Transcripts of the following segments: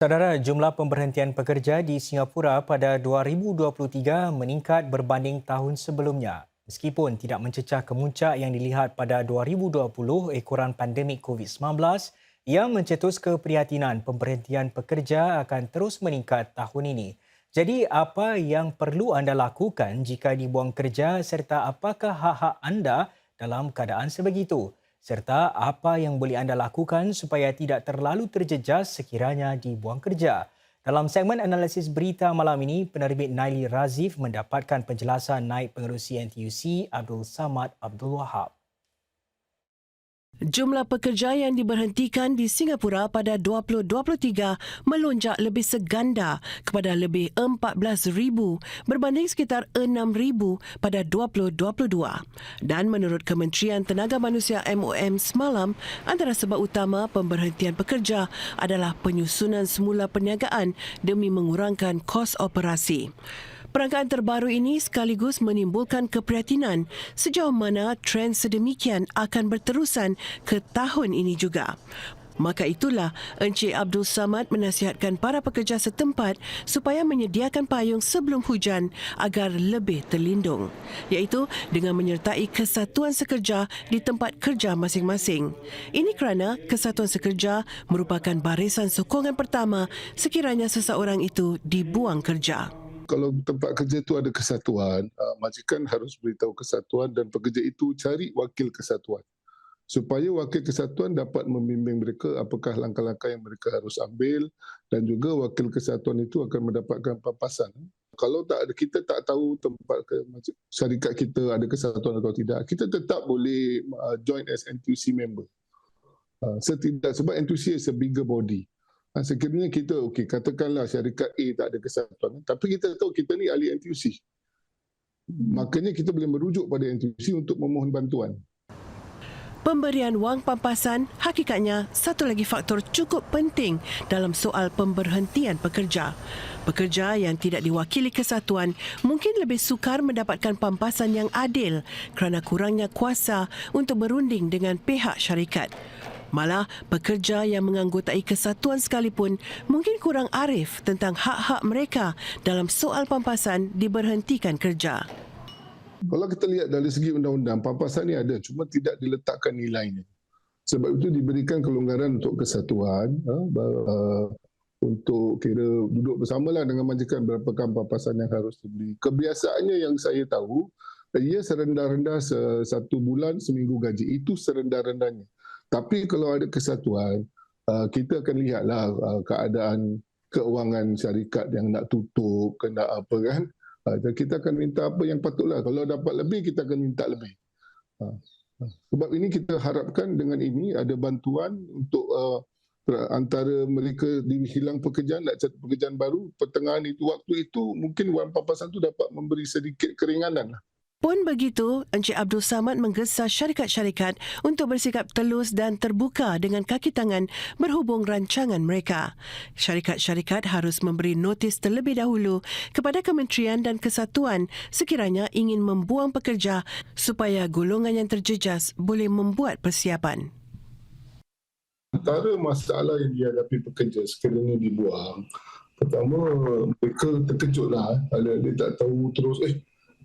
Saudara, jumlah pemberhentian pekerja di Singapura pada 2023 meningkat berbanding tahun sebelumnya. Meskipun tidak mencecah kemuncak yang dilihat pada 2020 ekoran pandemik COVID-19 yang mencetus keprihatinan pemberhentian pekerja akan terus meningkat tahun ini. Jadi, apa yang perlu anda lakukan jika dibuang kerja serta apakah hak-hak anda dalam keadaan sebegitu? Serta apa yang boleh anda lakukan supaya tidak terlalu terjejas sekiranya dibuang kerja. Dalam segmen analisis berita malam ini, penerbit Naili Razif mendapatkan penjelasan Naib Pengerusi NTUC Abdul Samad Abdul Wahab. Jumlah pekerja yang diberhentikan di Singapura pada 2023 melonjak lebih seganda kepada lebih 14,000 berbanding sekitar 6,000 pada 2022. Dan menurut Kementerian Tenaga Manusia MOM semalam, antara sebab utama pemberhentian pekerja adalah penyusunan semula perniagaan demi mengurangkan kos operasi. Perangkaan terbaru ini sekaligus menimbulkan keprihatinan sejauh mana trend sedemikian akan berterusan ke tahun ini juga. Maka itulah Encik Abdul Samad menasihatkan para pekerja setempat supaya menyediakan payung sebelum hujan agar lebih terlindung, iaitu dengan menyertai kesatuan sekerja di tempat kerja masing-masing. Ini kerana kesatuan sekerja merupakan barisan sokongan pertama sekiranya seseorang itu dibuang kerja. Kalau tempat kerja itu ada kesatuan, majikan harus beritahu kesatuan dan pekerja itu cari wakil kesatuan. Supaya wakil kesatuan dapat membimbing mereka apakah langkah-langkah yang mereka harus ambil dan juga wakil kesatuan itu akan mendapatkan papasan. Kalau tak ada, kita tak tahu tempat syarikat kita ada kesatuan atau tidak, kita tetap boleh join as NTUC member. Sebab NTUC is a bigger body. Sekiranya kita, katakanlah syarikat A tak ada kesatuan, tapi kita tahu kita ni ahli NTUC. Makanya kita boleh merujuk pada NTUC untuk memohon bantuan. Pemberian wang pampasan hakikatnya satu lagi faktor cukup penting dalam soal pemberhentian pekerja. Pekerja yang tidak diwakili kesatuan mungkin lebih sukar mendapatkan pampasan yang adil kerana kurangnya kuasa untuk berunding dengan pihak syarikat. Malah, pekerja yang menganggotai kesatuan sekalipun mungkin kurang arif tentang hak-hak mereka dalam soal pampasan diberhentikan kerja. Kalau kita lihat dari segi undang-undang, pampasan ni ada, cuma tidak diletakkan nilainya. Sebab itu diberikan kelonggaran untuk kesatuan, untuk kira duduk bersamalah dengan majikan berapakah pampasan yang harus diberi. Kebiasaannya yang saya tahu, ia serendah-rendah 1 bulan seminggu gaji. Itu serendah-rendahnya. Tapi kalau ada kesatuan, kita akan lihatlah keadaan keuangan syarikat yang nak tutup, kena apa kan. Kita akan minta apa yang patutlah. Kalau dapat lebih, kita akan minta lebih. Sebab ini kita harapkan dengan ini ada bantuan untuk antara mereka hilang pekerjaan, nak cari pekerjaan baru, pertengahan itu, waktu itu mungkin wang pampasan itu dapat memberi sedikit keringanan lah. Pun begitu, Encik Abdul Samad menggesa syarikat-syarikat untuk bersikap telus dan terbuka dengan kaki tangan berhubung rancangan mereka. Syarikat-syarikat harus memberi notis terlebih dahulu kepada kementerian dan kesatuan sekiranya ingin membuang pekerja supaya golongan yang terjejas boleh membuat persiapan. Antara masalah yang dihadapi pekerja sekiranya dibuang, pertama mereka terkejutlah. Dia tak tahu terus,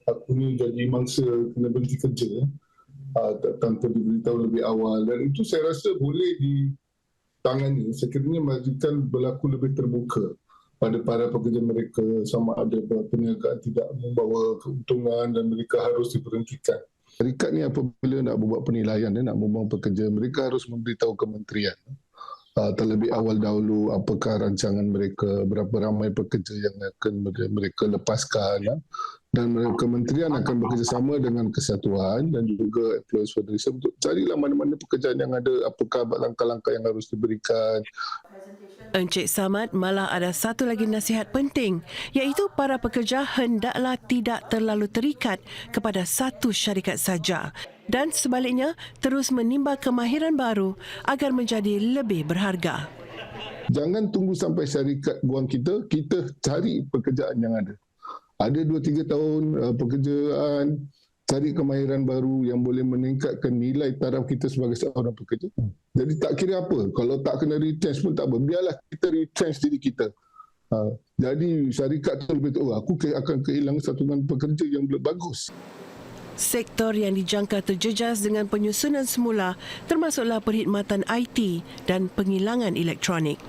aku ni jadi mangsa kena berhenti kerja tanpa diberitahu lebih awal, dan itu saya rasa boleh ditangani sekiranya majikan berlaku lebih terbuka pada para pekerja mereka, sama ada perniagaan tidak membawa keuntungan dan mereka harus diberhentikan. Syarikat ni apabila nak buat penilaian, nak membuang pekerja, mereka harus memberitahu kementerian terlebih awal dahulu apakah rancangan mereka, berapa ramai pekerja yang akan mereka lepaskan, dan kementerian akan bekerjasama dengan kesatuan dan juga Employers Federation untuk carilah mana-mana pekerjaan yang ada, apakah langkah-langkah yang harus diberikan. Encik Samad malah ada satu lagi nasihat penting, iaitu para pekerja hendaklah tidak terlalu terikat kepada satu syarikat saja dan sebaliknya terus menimba kemahiran baru agar menjadi lebih berharga. Jangan tunggu sampai syarikat buang kita cari pekerjaan yang ada. Ada 2-3 tahun pekerjaan, cari kemahiran baru yang boleh meningkatkan nilai taraf kita sebagai seorang pekerja. Jadi tak kira apa, kalau tak kena retrench pun tak apa, biarlah kita retrench diri kita. Jadi syarikat tu lebih tahu, aku akan kehilangan satuan pekerja yang bagus. Sektor yang dijangka terjejas dengan penyusunan semula termasuklah perkhidmatan IT dan penghilangan elektronik.